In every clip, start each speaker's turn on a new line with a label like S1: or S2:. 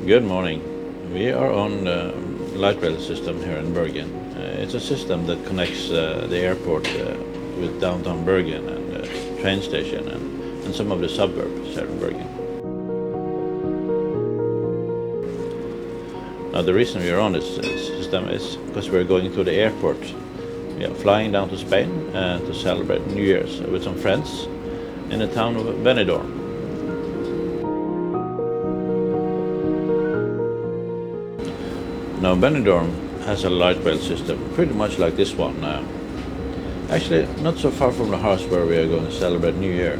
S1: Good morning. We are on the light rail system here in Bergen. It's a system that connects the airport with downtown Bergen and the train station and some of the suburbs here in Bergen. Now the reason we are on this system is because we're going to the airport. We are flying down to Spain to celebrate New Year's with some friends in the town of Benidorm. Now Benidorm has a light rail system, pretty much like this one. Actually, not so far from the house where we are going to celebrate New Year.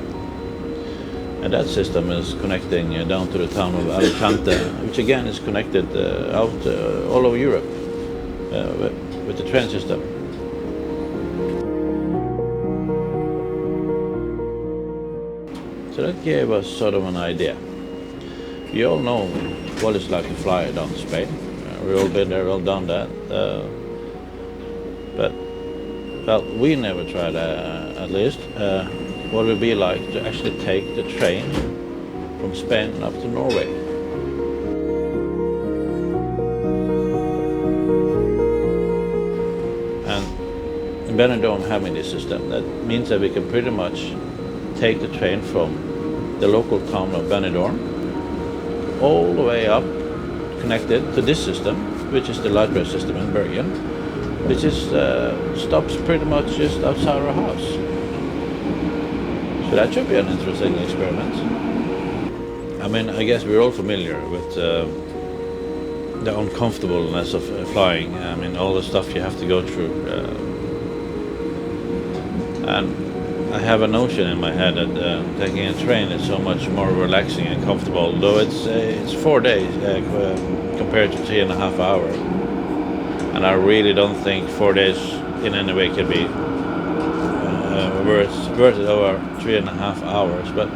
S1: And that system is connecting down to the town of Alicante, which again is connected out all over Europe with the train system. So that gave us sort of an idea. We all know what it's like to fly down to Spain. We've all been there, all done that. But, well, we never tried at least. What it would be like to actually take the train from Spain up to Norway. And in Benidorm having this system, that means that we can pretty much take the train from the local town of Benidorm all the way up, connected to this system, which is the light rail system in Bergen, which is stops pretty much just outside our house. So that should be an interesting experiment. I mean, I guess we're all familiar with the uncomfortableness of flying. I mean, all the stuff you have to go through. And I have a notion in my head that taking a train is so much more relaxing and comfortable, though it's 4 days compared to 3.5 hours. And I really don't think 4 days in any way can be worth it over 3.5 hours. But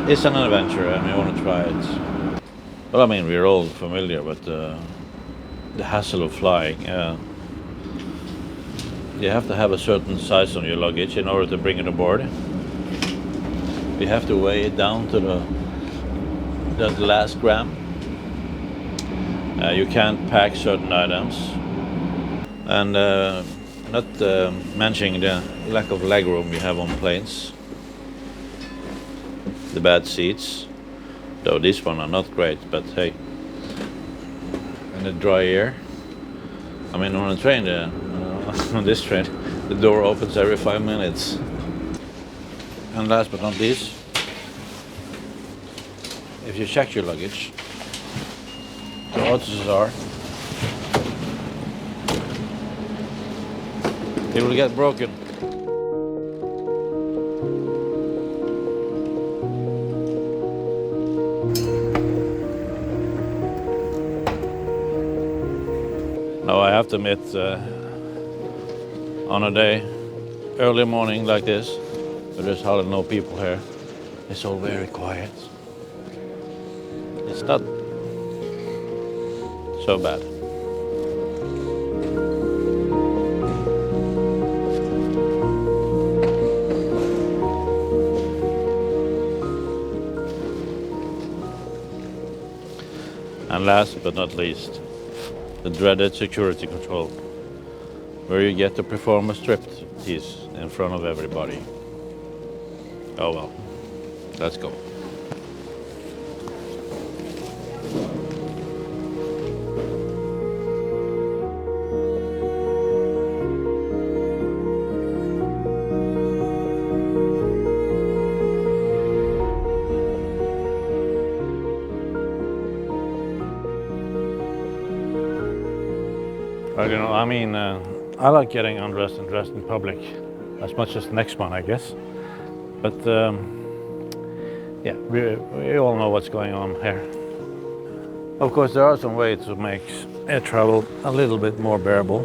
S1: it's an adventure, and we want to try it. Well, I mean, we're all familiar with the hassle of flying. You have to have a certain size on your luggage in order to bring it aboard. You have to weigh it down to the last gram. You can't pack certain items. And not mentioning the lack of legroom you have on planes. The bad seats, though these ones are not great, but hey. And the dry air. I mean, on a train, on this train, the door opens every 5 minutes. And last but not least, if you check your luggage, the odds are it will get broken. Now I have to admit, on a day, early morning like this, where there's hardly no people here, it's all very quiet. It's not so bad. And last but not least, the dreaded security control, where you get to perform a striptease in front of everybody. Oh well, let's go. Well, you know, I mean, I like getting undressed and dressed in public as much as the next one, I guess. But yeah, we all know what's going on here. Of course, there are some ways to make air travel a little bit more bearable.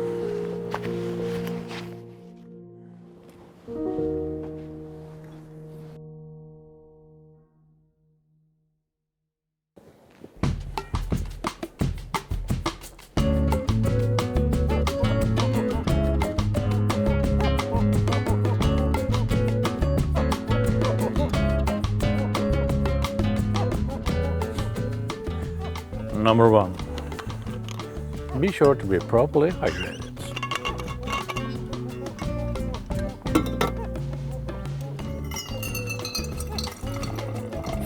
S1: Number 1. Be sure to be properly hydrated.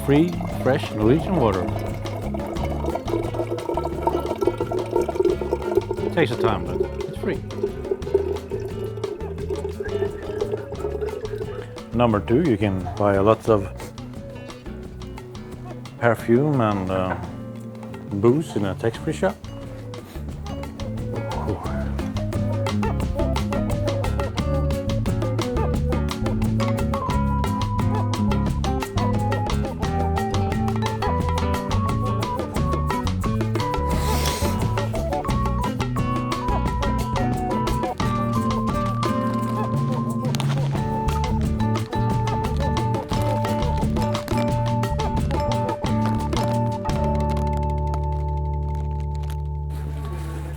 S1: Free, fresh Norwegian water. It takes some time, but it's free. Number 2, you can buy lots of perfume and booze in a tax-free shop.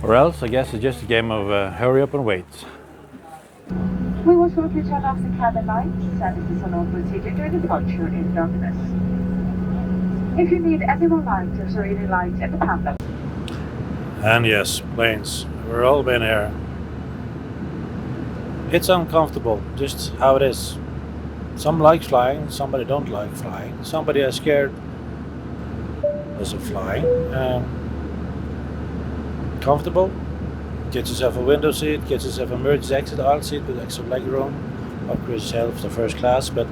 S1: Or else, I guess it's just a game of hurry up and wait.
S2: We will shortly turn off the cabin lights. Services are not proceeded during departure in darkness. If you need any more lights, there's already lights at the pamphlet.
S1: And yes, planes. We've all been here. It's uncomfortable, just how it is. Some like flying, somebody don't like flying. Somebody is scared of flying. Comfortable. Get yourself a window seat, get yourself an emergency exit aisle seat with extra leg room, upgrade yourself to first class, but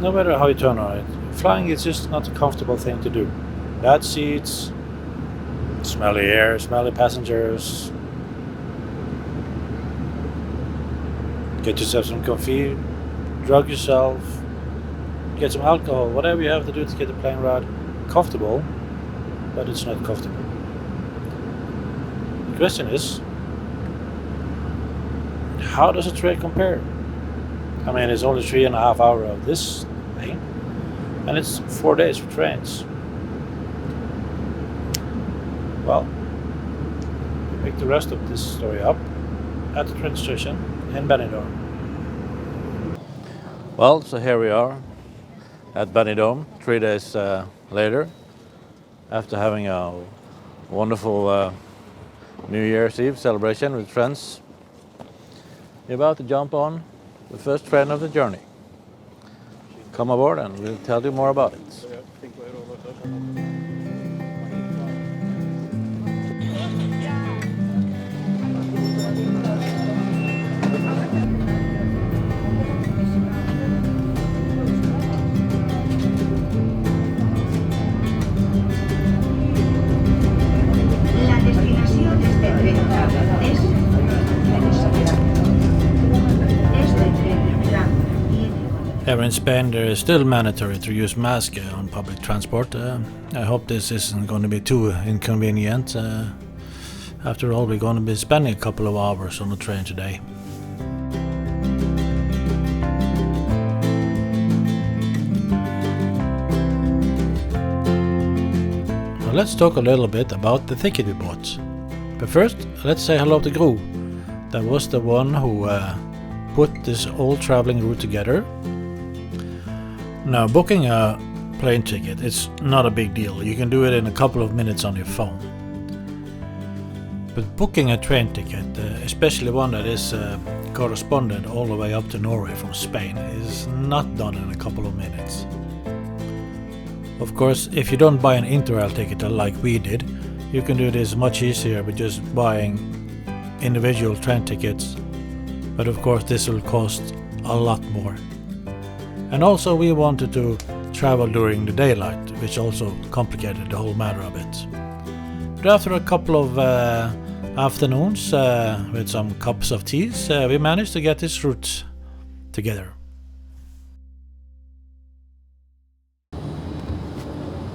S1: no matter how you turn on it, flying is just not a comfortable thing to do. Bad seats, smelly air, smelly passengers. Get yourself some coffee, drug yourself, get some alcohol, whatever you have to do to get the plane ride comfortable, but it's not comfortable. The question is, how does a train compare? I mean, it's only 3.5 hours of this thing, and it's 4 days for trains. Well, we pick the rest of this story up at the train station in Benidorm. Well, so here we are at Benidorm 3 days later, after having a wonderful New Year's Eve celebration with friends. We're about to jump on the first train of the journey. Come aboard and we'll tell you more about it. Here in Spain, there is still mandatory to use mask on public transport. I hope this isn't going to be too inconvenient. After all, we're going to be spending a couple of hours on the train today. Now let's talk a little bit about the ticket we bought. But first, let's say hello to Gro. That was the one who put this whole traveling route together. Now, booking a plane ticket, it's not a big deal. You can do it in a couple of minutes on your phone. But booking a train ticket, especially one that is corresponded all the way up to Norway from Spain, is not done in a couple of minutes. Of course, if you don't buy an Interrail ticket like we did, you can do this much easier with just buying individual train tickets. But of course, this will cost a lot more. And also we wanted to travel during the daylight, which also complicated the whole matter a bit. But after a couple of afternoons with some cups of teas, we managed to get this route together.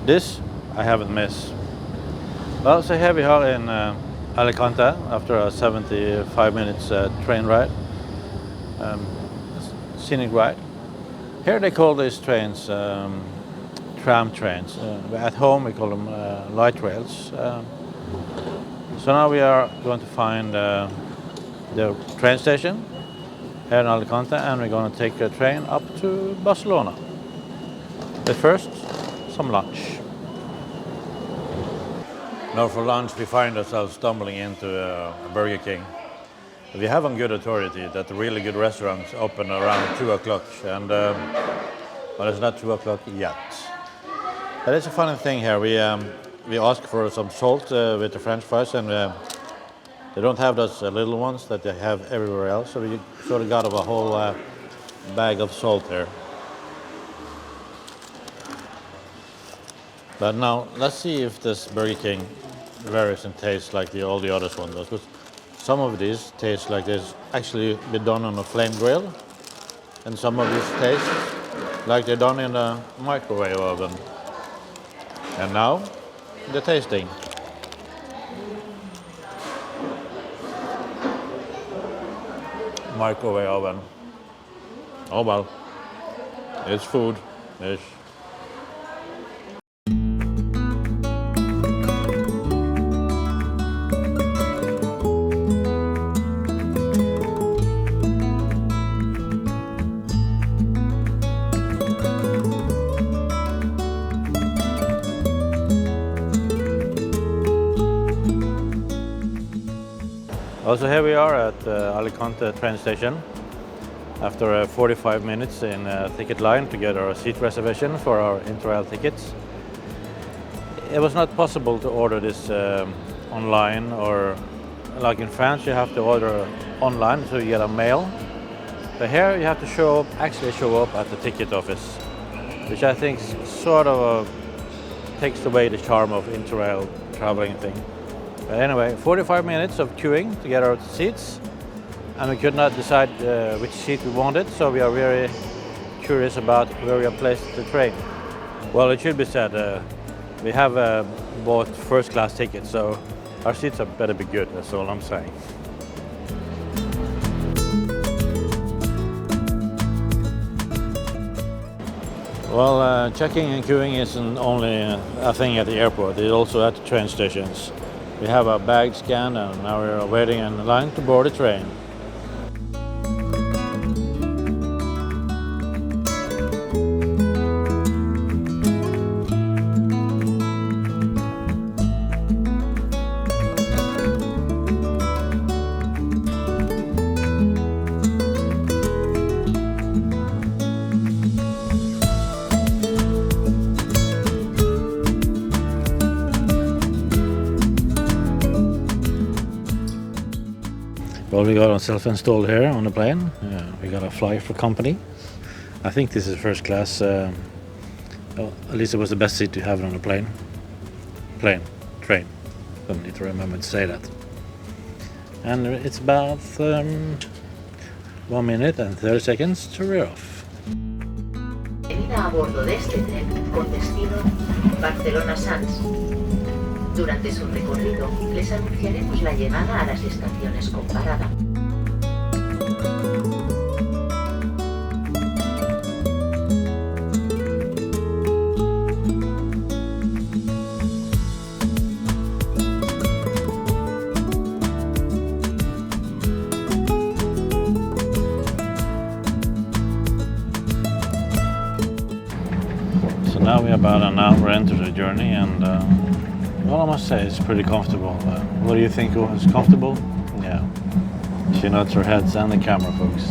S1: This I haven't missed. Well, so here we are in Alicante after a 75 minutes train ride, scenic ride. Here they call these trains tram trains. At home we call them light rails. So now we are going to find the train station here in Alicante, and we're going to take a train up to Barcelona. But first, some lunch. Now for lunch we find ourselves stumbling into a Burger King. We have on good authority that the really good restaurants open around 2 o'clock, and well, it's not 2 o'clock yet. But it's a funny thing here. We ask for some salt with the French fries, and they don't have those little ones that they have everywhere else. So we sort of got a whole bag of salt here. But now let's see if this Burger King varies in taste like all the other ones does. Because some of these taste like they've actually been done on a flame grill, and some of these taste like they're done in a microwave oven. And now, the tasting. Microwave oven. Oh well, it's food. It's Also here we are at Alicante train station after 45 minutes in a ticket line to get our seat reservation for our Interrail tickets. It was not possible to order this online, or like in France you have to order online so you get a mail. But here you have to actually show up at the ticket office, which I think sort of takes away the charm of Interrail traveling thing. But anyway, 45 minutes of queuing to get our seats, and we could not decide which seat we wanted, so we are very curious about where we are placed the train. Well, it should be said, we have bought first class tickets, so our seats better be good, that's all I'm saying. Well, checking and queuing isn't only a thing at the airport, it's also at the train stations. We have our bag scanned, and now we're waiting in line to board the train. Well, we got a self-installed here on the plane. We got a fly for company. I think this is first class. Well, at least it was the best seat to have on a plane. Train. Don't need to remember to say that. And it's about 1 minute and 30 seconds to rear off.
S3: Venida a bordo de este tren con destino Barcelona Sants. Durante su recorrido, les anunciaremos la llegada a las estaciones con parada.
S1: So now we're about an hour into the journey, and well, I must say it's pretty comfortable. What do you think was comfortable? Yeah, she nods her heads and the camera, folks.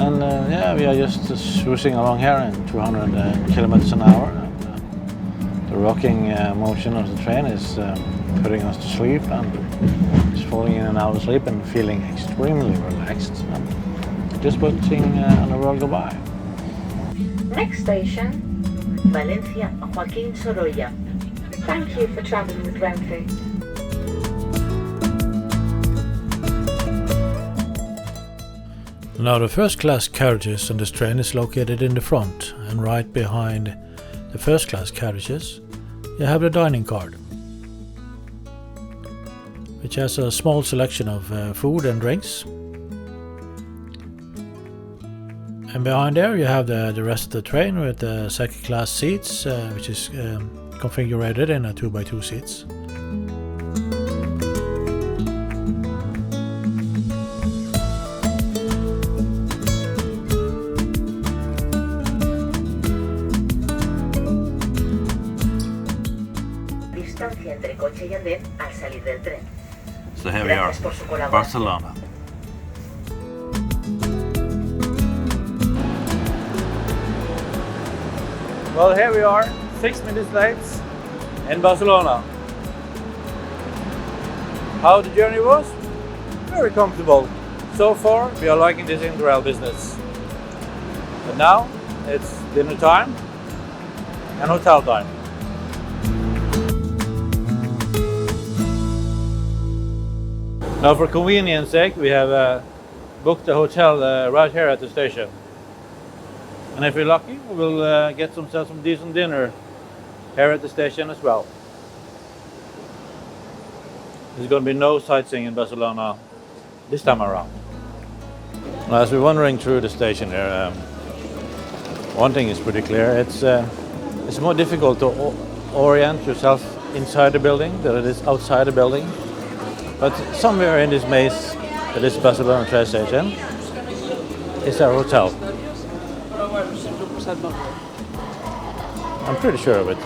S1: And yeah, we are just cruising along here in 200 kilometers an hour. And, the rocking motion of the train is putting us to sleep, and just falling in and out of sleep and feeling extremely relaxed. Just watching the world go by.
S3: Next station, Valencia, Joaquín Sorolla. Thank you for traveling with Renfe.
S4: Now the first class carriages on this train is located in the front, and right behind the first class carriages you have the dining car, which has a small selection of food and drinks. And behind there you have the rest of the train with the second class seats, which is configured in a 2x2 seats.
S3: distancia entre coche y andén al salir del tren.
S1: So here we are,
S3: Gracias por su colaboración.
S1: Barcelona.
S5: Well, here we are, 6 minutes late in Barcelona. How the journey was? Very comfortable. So far, we are liking this Interrail business. But now, it's dinner time and hotel time. Now, for convenience sake, we have booked a hotel right here at the station. And if we're lucky, we'll get some decent dinner here at the station as well. There's going to be no sightseeing in Barcelona this time around.
S1: Now, as we're wandering through the station here, one thing is pretty clear. It's more difficult to orient yourself inside the building than it is outside the building. But somewhere in this maze that is Barcelona train station is a hotel. I'm pretty sure of it.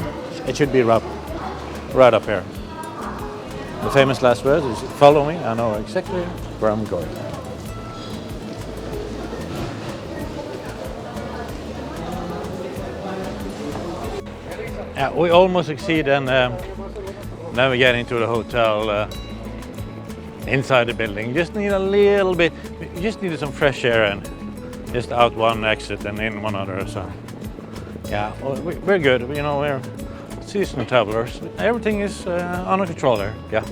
S1: It should be right up here. The famous last words is follow me, I know exactly where I'm going. Yeah, we almost succeed in navigating to the hotel inside the building. Just need a little bit, you just needed some fresh air and just out one exit and in one other. So yeah, we're good. You know, we're seasonal travelers. Everything is under control there. Yeah,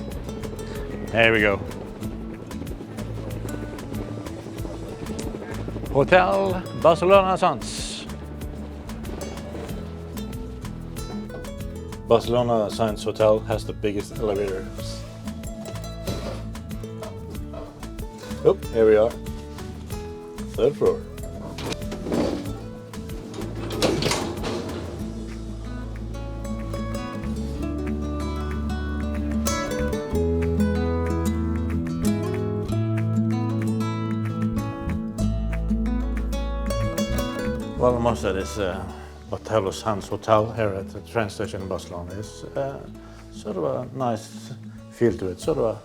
S1: there we go. Hotel Barcelona Sants. Barcelona Sants Hotel has the biggest elevators. Oh, here we are. Third floor. Well, most of this Hotel Sants Hotel here at the train station in Barcelona is sort of a nice feel to it, sort of a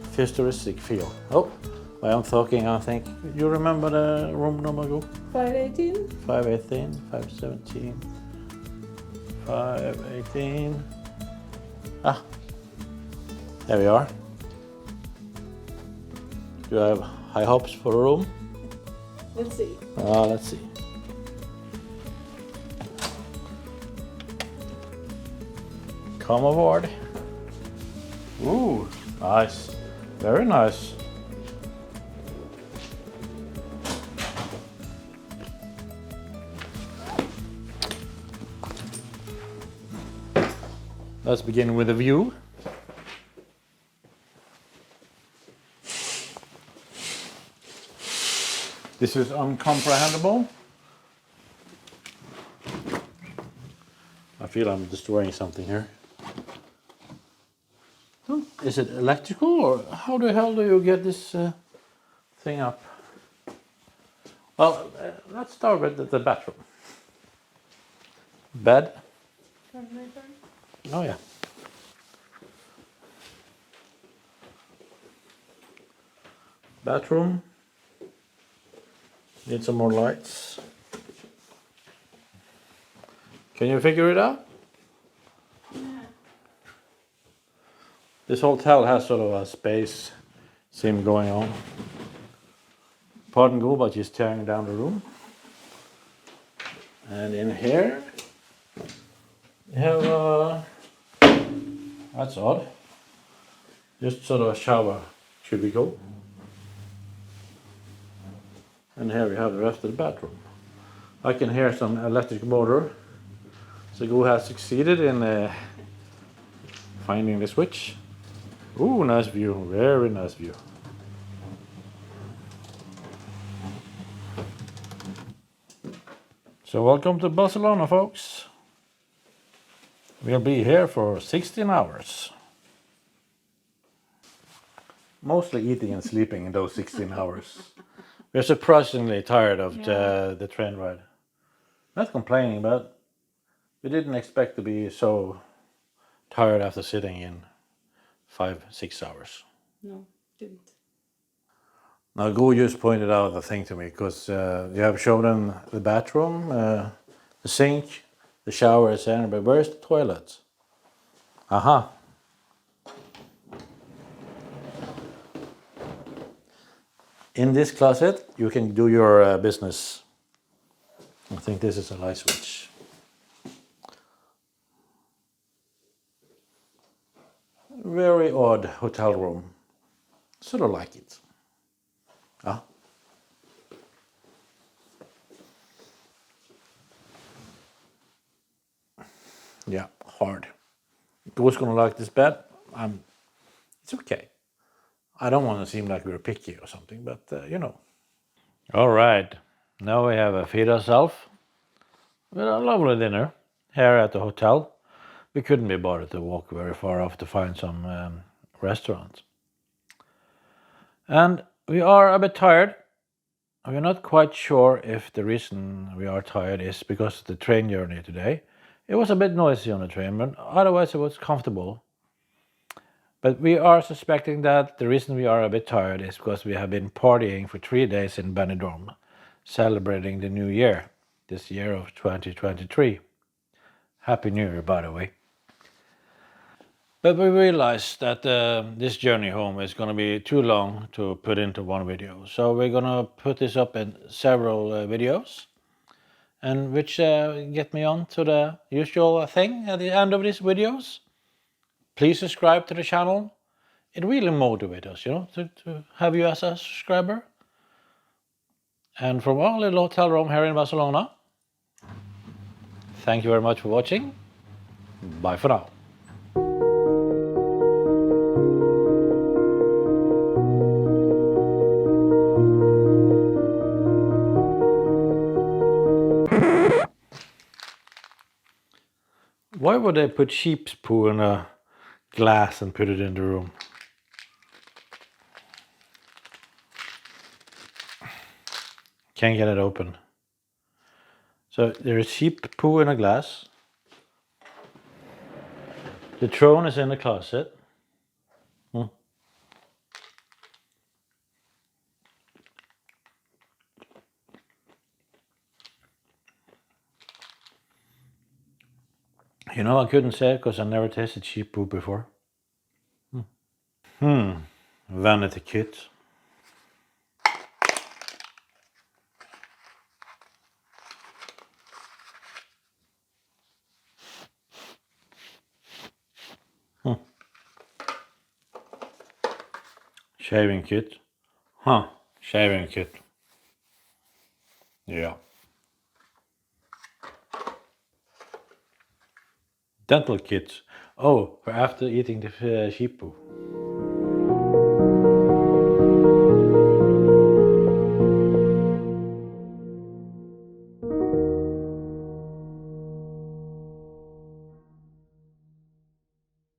S1: futuristic feel. Oh, while I'm talking, I think, you remember the room number go?
S6: 518.
S1: 518, 517, 518. Ah, there we are. Do I have high hopes for the room?
S6: Let's see.
S1: Let's see. Come aboard. Ooh, nice. Very nice. Let's begin with a view. This is uncomprehendable. I feel I'm destroying something here. Is it electrical or how the hell do you get this thing up? Well, let's start with the bathroom. Bed. Oh yeah. Bathroom. Need some more lights. Can you figure it out? This hotel has sort of a space sim going on. Pardon go, but just tearing down the room. And in here, we have that's odd. Just sort of a shower cubicle. And here we have the rest of the bathroom. I can hear some electric motor. So Go has succeeded in finding the switch. Ooh, nice view, very nice view. So welcome to Barcelona, folks. We'll be here for 16 hours. Mostly eating and sleeping in those 16 hours. We're surprisingly tired of the train ride. Not complaining, but we didn't expect to be so
S4: tired after sitting in 5-6 hours.
S6: No, didn't.
S4: Now, Go just pointed out a thing to me because you have shown them the bathroom, the sink, the shower is there, but where's the toilet? Aha. In this closet, you can do your business. I think this is a light switch. Very odd hotel room. Sort of like it. Ah. Yeah, hard. Who's gonna like this bed? It's okay. I don't want to seem like we're picky or something, but you know. All right, now we have a feed ourselves with a lovely dinner here at the hotel. We couldn't be bothered to walk very far off to find some restaurant. And we are a bit tired. We're not quite sure if the reason we are tired is because of the train journey today. It was a bit noisy on the train, but otherwise it was comfortable. But we are suspecting that the reason we are a bit tired is because we have been partying for 3 days in Benidorm, celebrating the new year, this year of 2023. Happy New Year, by the way. But we realized that this journey home is going to be too long to put into one video. So we're going to put this up in several videos, and which get me on to the usual thing at the end of these videos. Please subscribe to the channel. It really motivates us, you know, to have you as a subscriber. And from our little hotel room here in Barcelona, thank you very much for watching. Bye for now. Why would they put sheep's poo in a glass and put it in the room? Can't get it open. So there is sheep poo in a glass. The throne is in the closet. You know, I couldn't say it because I never tasted sheep poo before. Vanity kit. Shaving kit. Shaving kit. Yeah. Dental kit. Oh, for after eating the sheep poo.